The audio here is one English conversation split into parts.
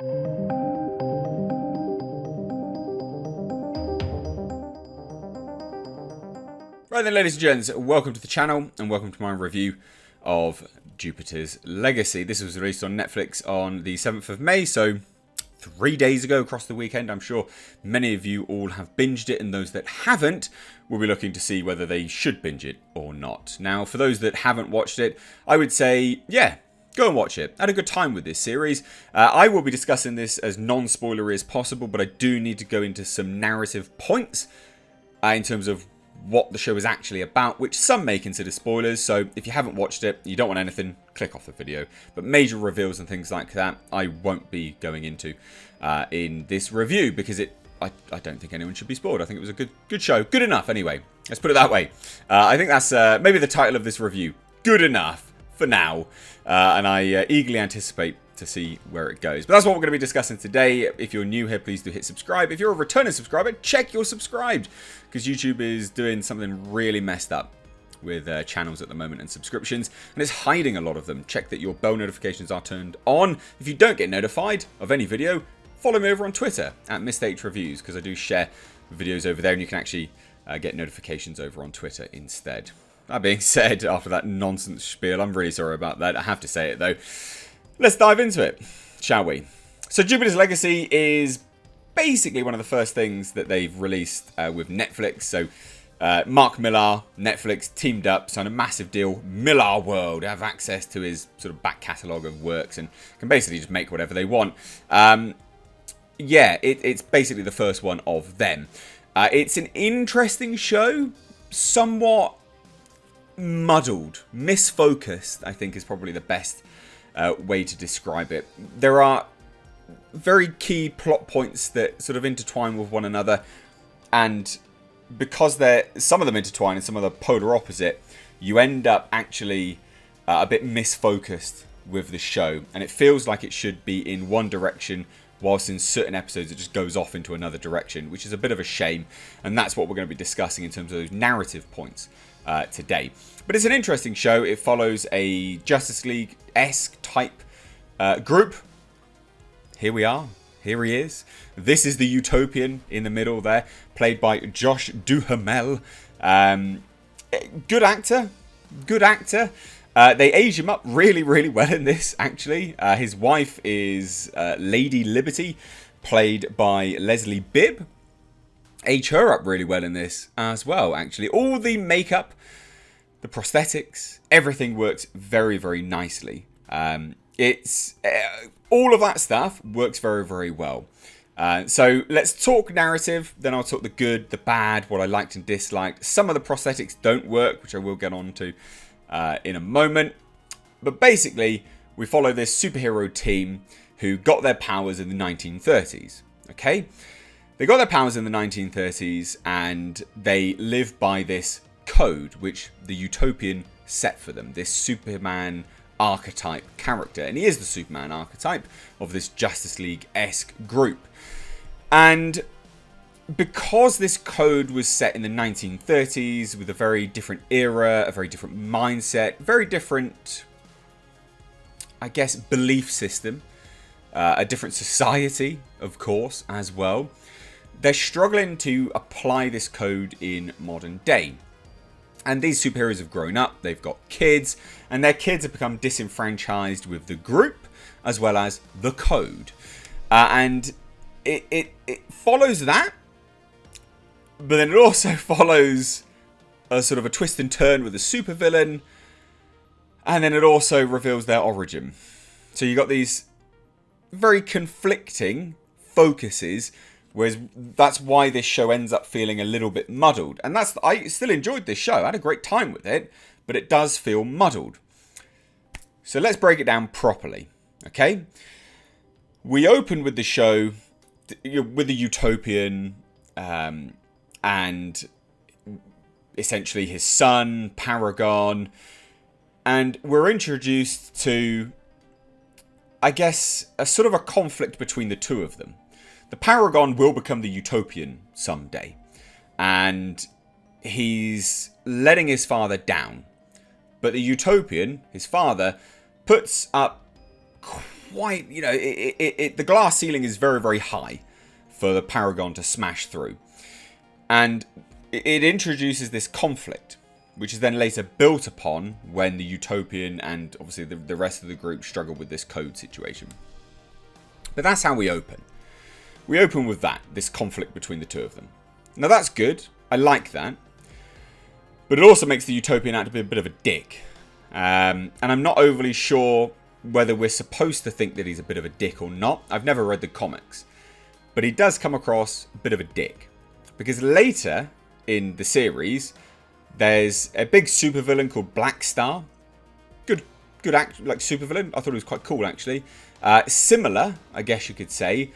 Right then, ladies and gents, welcome to the channel and welcome to my review of Jupiter's Legacy. This was released on Netflix on the 7th of May, so 3 days ago across the weekend. I'm sure many of you all have binged it, and those that haven't will be looking to see whether they should binge it or not. Now, for those that haven't watched it, I would say, yeah, go and watch it. I had a good time with this series. I will be discussing this as non-spoilery as possible, but I do need to go into some narrative points in terms of what the show is actually about, which some may consider spoilers. So if you haven't watched it, you don't want anything, click off the video. But major reveals and things like that, I won't be going into in this review, because I don't think anyone should be spoiled. I think it was a good show. Good enough, anyway. Let's put it that way. I think that's maybe the title of this review. Good enough for now. And I eagerly anticipate to see where it goes. But that's what we're going to be discussing today. If you're new here, please do hit subscribe. If you're a returning subscriber, check you're subscribed, because YouTube is doing something really messed up with channels at the moment and subscriptions, and it's hiding a lot of them. Check that your bell notifications are turned on. If you don't get notified of any video, follow me over on Twitter at MrHReviews, because I do share videos over there, and you can actually get notifications over on Twitter instead. That being said, after that nonsense spiel, I'm really sorry about that. I have to say it though. Let's dive into it, shall we? So Jupiter's Legacy is basically one of the first things that they've released with Netflix. So Mark Millar, Netflix teamed up, signed a massive deal. Millarworld have access to his sort of back catalogue of works and can basically just make whatever they want. Yeah, it's basically the first one of them. It's an interesting show, somewhat muddled, misfocused, I think is probably the best way to describe it. There are very key plot points that sort of intertwine with one another, and because some of them intertwine and some of them are polar opposite, you end up actually a bit misfocused with the show, and it feels like it should be in one direction, whilst in certain episodes it just goes off into another direction, which is a bit of a shame. And that's what we're going to be discussing in terms of those narrative points today. But it's an interesting show. It follows a Justice League-esque type group. Here we are. Here he is. This is the Utopian in the middle there, played by Josh Duhamel. Good actor. Good actor. They age him up really, really well in this, actually. His wife is Lady Liberty, played by Leslie Bibb. Age her up really well in this as well, actually. All the makeup, the prosthetics, everything works very, very nicely. It's all of that stuff works very, very well. So let's talk narrative, then I'll talk the good, the bad, what I liked and disliked. Some of the prosthetics don't work, which I will get on to in a moment. But basically, we follow this superhero team who got their powers in the 1930s. Okay? They got their powers in the 1930s, and they live by this code which the Utopian set for them, this Superman archetype character. And he is the Superman archetype of this Justice League-esque group. And because this code was set in the 1930s with a very different era, a very different mindset, very different, I guess, belief system, a different society, of course, as well, they're struggling to apply this code in modern day. And these superheroes have grown up, they've got kids, and their kids have become disenfranchised with the group as well as the code. And it follows that, but then it also follows a sort of a twist and turn with a supervillain, and then it also reveals their origin. So you got these very conflicting focuses, whereas that's why this show ends up feeling a little bit muddled. And I still enjoyed this show. I had a great time with it, but it does feel muddled. So let's break it down properly, okay? We open with the show with the Utopian and essentially his son, Paragon, and we're introduced to, I guess, a sort of a conflict between the two of them. The Paragon will become the Utopian someday, and he's letting his father down. But the Utopian, his father, puts up quite, you know, the glass ceiling is very, very high for the Paragon to smash through. And it introduces this conflict, which is then later built upon when the Utopian and obviously the rest of the group struggle with this code situation. But that's how we open. We open with that, this conflict between the two of them. Now that's good. I like that. But it also makes the Utopian out to be a bit of a dick. And I'm not overly sure whether we're supposed to think that he's a bit of a dick or not. I've never read the comics. But he does come across a bit of a dick. Because later in the series, there's a big supervillain called Black Star. Good act, like supervillain. I thought it was quite cool, actually. Similar, I guess you could say,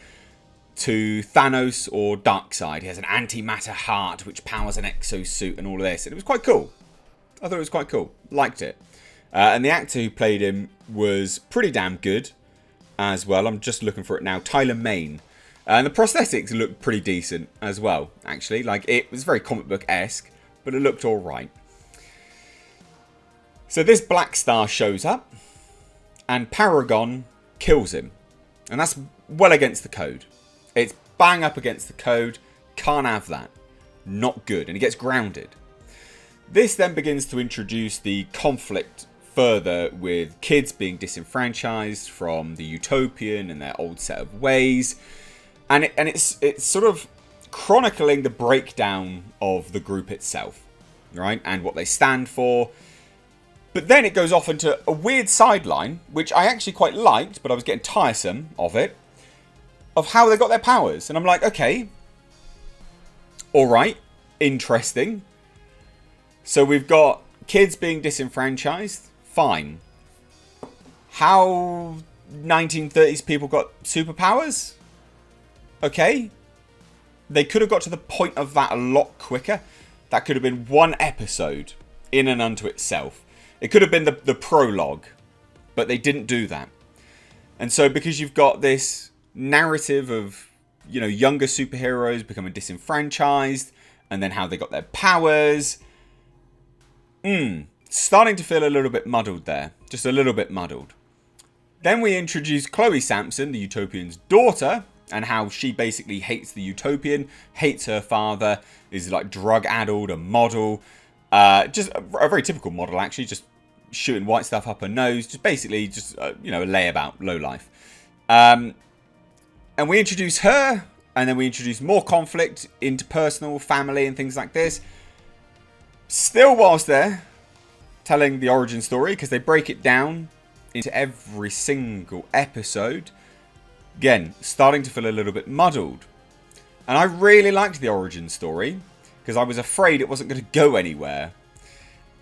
to Thanos or Darkseid. He has an antimatter heart which powers an exosuit and all of this. And it was quite cool. I thought it was quite cool. Liked it. And the actor who played him was pretty damn good as well. I'm just looking for it now. Tyler Mane. And the prosthetics looked pretty decent as well, actually. Like, it was very comic book-esque, but it looked alright. So this Black Star shows up, and Paragon kills him. And that's well against the code. It's bang up against the code. Can't have that. Not good. And he gets grounded. This then begins to introduce the conflict further with kids being disenfranchised from the Utopian and their old set of ways. And it's sort of chronicling the breakdown of the group itself, right? And what they stand for. But then it goes off into a weird sideline, which I actually quite liked, but I was getting tiresome of it, of how they got their powers. And I'm like, okay, all right, interesting. So we've got kids being disenfranchised, fine. How 1930s people got superpowers? Okay. They could have got to the point of that a lot quicker. That could have been one episode in and unto itself. It could have been the prologue, but they didn't do that. And so because you've got this narrative of, you know, younger superheroes becoming disenfranchised and then how they got their powers, starting to feel a little bit muddled there. Just a little bit muddled. Then we introduce Chloe Sampson, the Utopian's daughter, and how she basically hates the Utopian, hates her father, is like drug-addled, a model. Just a very typical model, actually, just shooting white stuff up her nose. Just basically, you know, a layabout, low life. And we introduce her, and then we introduce more conflict, interpersonal, family, and things like this. Still whilst they're telling the origin story, because they break it down into every single episode. Again, starting to feel a little bit muddled. And I really liked the origin story, because I was afraid it wasn't going to go anywhere.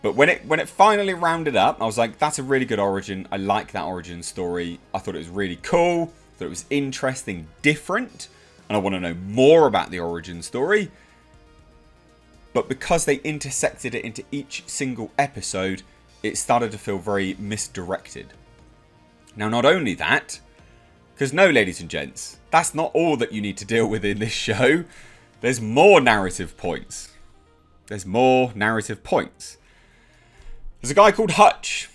But when it finally rounded up, I was like, that's a really good origin. I like that origin story. I thought it was really cool. I thought it was interesting, different. And I want to know more about the origin story. But because they intersected it into each single episode, it started to feel very misdirected. Now, not only that, because no, ladies and gents, that's not all that you need to deal with in this show. There's more narrative points. There's more narrative points. There's a guy called Hutch.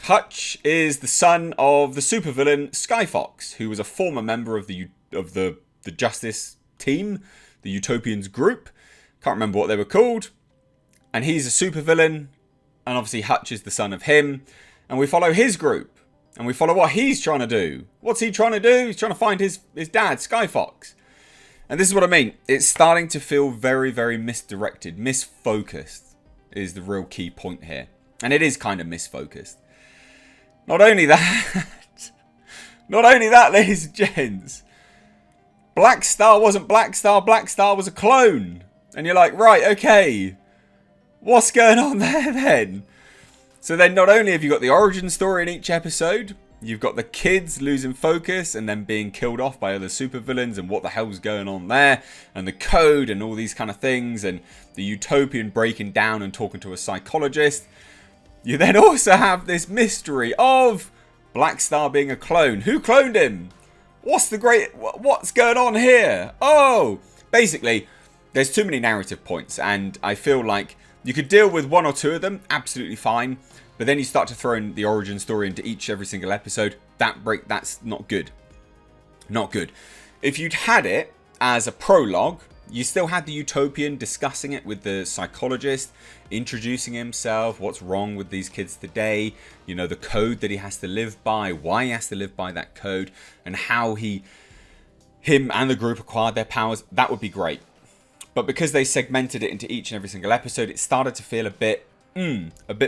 Hutch is the son of the supervillain Skyfox, who was a former member of the Justice team, the Utopians group. Can't remember what they were called. And he's a supervillain. And obviously Hutch is the son of him. And we follow his group. And we follow what he's trying to do. What's he trying to do? He's trying to find his dad, Skyfox. And this is what I mean. It's starting to feel very, very misdirected. Misfocused is the real key point here. And it is kind of misfocused. Not only that, ladies and gents. Black Star wasn't Black Star. Black Star was a clone. And you're like, right, okay. What's going on there then? So then not only have you got the origin story in each episode, you've got the kids losing focus and then being killed off by other supervillains and what the hell's going on there, and the code and all these kind of things, and the Utopian breaking down and talking to a psychologist. You then also have this mystery of Black Star being a clone. Who cloned him? What's going on here? Oh, basically, there's too many narrative points, and I feel like you could deal with one or two of them absolutely fine. but then you start to throw in the origin story into every single episode. That's not good. Not good. If you'd had it as a prologue, you still had the Utopian discussing it with the psychologist, introducing himself, what's wrong with these kids today, you know, the code that he has to live by, why he has to live by that code, and how him and the group acquired their powers. That would be great. But because they segmented it into each and every single episode, it started to feel a bit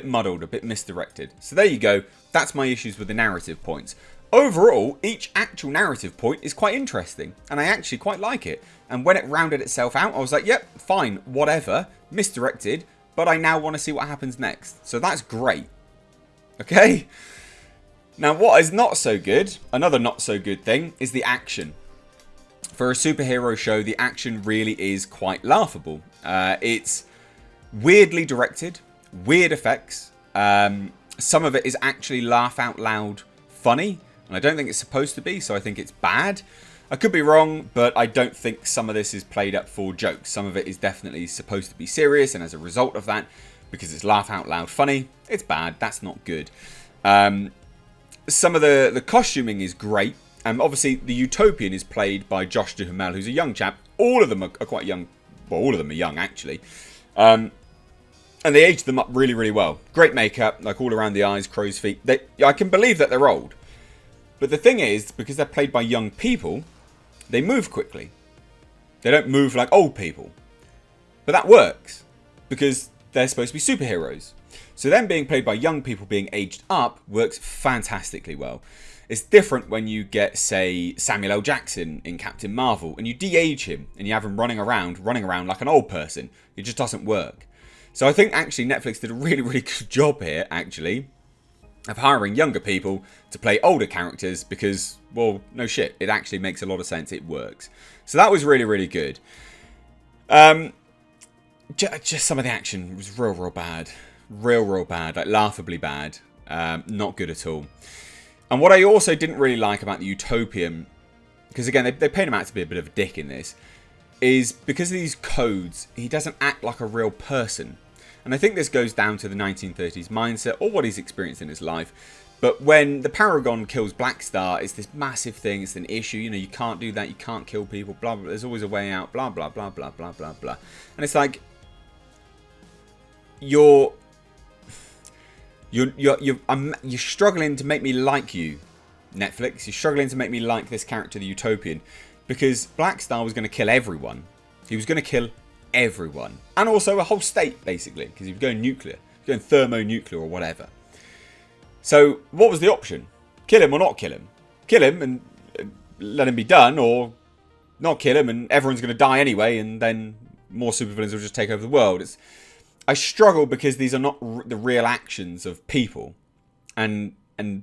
muddled, a bit misdirected. So there you go. That's my issues with the narrative points. Overall, each actual narrative point is quite interesting, and I actually quite like it. And when it rounded itself out, I was like, yep, fine, whatever, misdirected, but I now want to see what happens next. So that's great. Okay? Now, what is not so good, another not so good thing, is the action. For a superhero show, the action really is quite laughable. It's weirdly directed, weird effects. Some of it is actually laugh out loud funny. And I don't think it's supposed to be, so I think it's bad. I could be wrong, but I don't think some of this is played up for jokes. Some of it is definitely supposed to be serious, and as a result of that, because it's laugh out loud funny, it's bad. That's not good. Some of the costuming is great. Obviously, the Utopian is played by Josh Duhamel, who's a young chap. All of them are quite young. Well, all of them are young, actually. And they aged them up really, really well. Great makeup, like all around the eyes, crow's feet. I can believe that they're old. But the thing is, because they're played by young people, they move quickly. They don't move like old people. But that works, because they're supposed to be superheroes. So them being played by young people being aged up works fantastically well. It's different when you get, say, Samuel L. Jackson in Captain Marvel, and you de-age him, and you have him running around like an old person. It just doesn't work. So I think actually Netflix did a really, really good job here, actually, of hiring younger people to play older characters because, well, no shit, it actually makes a lot of sense. It works. So that was really, really good. Just some of the action was real bad. Real bad. Like, laughably bad. Not good at all. And what I also didn't really like about the Utopian, because again, they paint him out to be a bit of a dick in this, is because of these codes, he doesn't act like a real person. And I think this goes down to the 1930s mindset or what he's experienced in his life. But when the Paragon kills Black Star, it's this massive thing. It's an issue. You know, you can't do that. You can't kill people. Blah, blah. There's always a way out. Blah, blah, blah, blah, blah, blah, blah. And it's like, you're struggling to make me like you, Netflix. You're struggling to make me like this character, the Utopian. Because Black Star was going to kill everyone. He was going to kill everyone. And also a whole state, basically. Because he was going nuclear. He was going thermonuclear or whatever. So, what was the option? Kill him or not kill him? Kill him and let him be done, or not kill him and everyone's going to die anyway, and then more supervillains will just take over the world. I struggle because these are not the real actions of people. And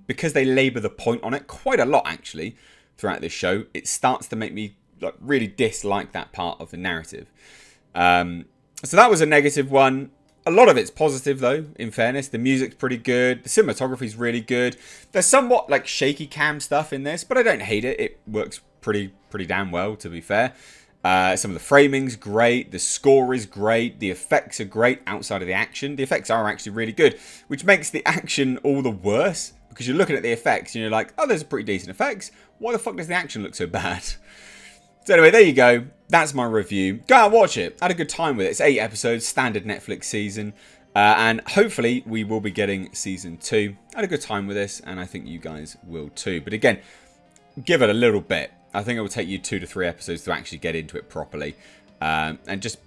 because they labour the point on it quite a lot, actually, throughout this show, it starts to make me really dislike that part of the narrative. So that was a negative one. A lot of it's positive, though, in fairness. The music's pretty good. The cinematography's really good. There's somewhat like shaky cam stuff in this, but I don't hate it. It works pretty damn well, to be fair. Some of the framing's great. The score is great. The effects are great outside of the action. The effects are actually really good, which makes the action all the worse, because you're looking at the effects and you're like, oh, those are pretty decent effects. Why the fuck does the action look so bad? So anyway, there you go. That's my review. Go out and watch it. I had a good time with it. It's 8 episodes, standard Netflix season. And hopefully we will be getting season 2. I had a good time with this, and I think you guys will too. But again, give it a little bit. I think it will take you 2 to 3 episodes to actually get into it properly. And just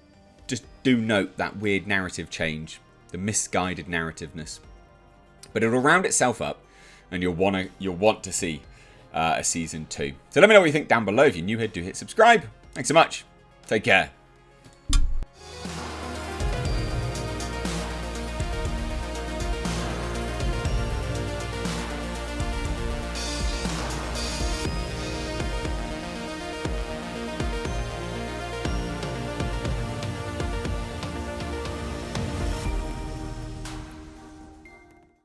do note that weird narrative change. The misguided narrativeness. But it'll round itself up, and you'll want to see a season 2. So let me know what you think down below. If you're new here, do hit subscribe. Thanks so much. Take care.